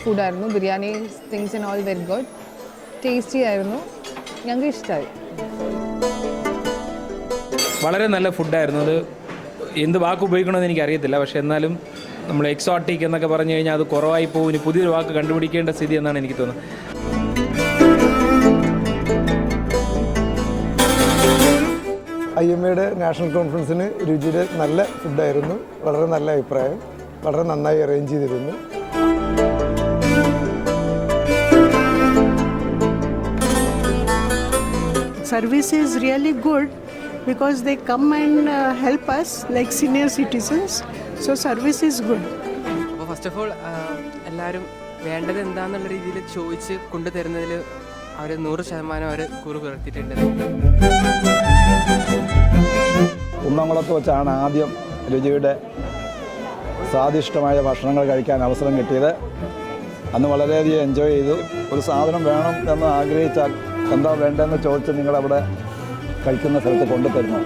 ഫുഡായിരുന്നു. Biryani things and all very good, tasty ആയിരുന്നു, ഞങ്ങൾക്ക് ഇഷ്ടമായി. വളരെ നല്ല ഫുഡായിരുന്നു. അത് എന്ത് വാക്ക് ഉപയോഗിക്കണമെന്ന് എനിക്കറിയത്തില്ല. പക്ഷേ എന്നാലും നമ്മൾ എക്സോട്ടിക് എന്നൊക്കെ പറഞ്ഞു കഴിഞ്ഞാൽ അത് കുറവായി പോകും. ഇനി പുതിയൊരു വാക്ക് കണ്ടുപിടിക്കേണ്ട സ്ഥിതി എന്നാണ് എനിക്ക് തോന്നുന്നത്. IMAയുടെ നാഷണൽ കോൺഫറൻസിന് രുചിയുടെ നല്ല ഫുഡായിരുന്നു. വളരെ നല്ല അഭിപ്രായം, വളരെ നന്നായി അറേഞ്ച് ചെയ്തിരുന്നു. Service is really good because they come and help us like senior citizens. So service is good. അപ്പോൾ ഫസ്റ്റ് ഓഫ് ഓൾ എല്ലാവരും വേണ്ടത് എന്താണെന്നുള്ള രീതിയിൽ ചോദിച്ച് കൊണ്ടുതരുന്നതിൽ അവർ 100% അവർ പുലർത്തിയിട്ടുണ്ട്. കുന്നംകുളത്ത് വെച്ചാണ് ആദ്യം രുചിയുടെ സ്വാദിഷ്ടമായ ഭക്ഷണങ്ങൾ കഴിക്കാൻ അവസരം കിട്ടിയത്. അന്ന് വളരെയധികം എൻജോയ് ചെയ്തു. ഒരു സാധനം വേണം എന്ന് ആഗ്രഹിച്ചാൽ എന്താ വേണ്ടതെന്ന് ചോദിച്ച് നിങ്ങളവിടെ കഴിക്കുന്ന സ്ഥലത്ത് കൊണ്ടുതരുന്നു.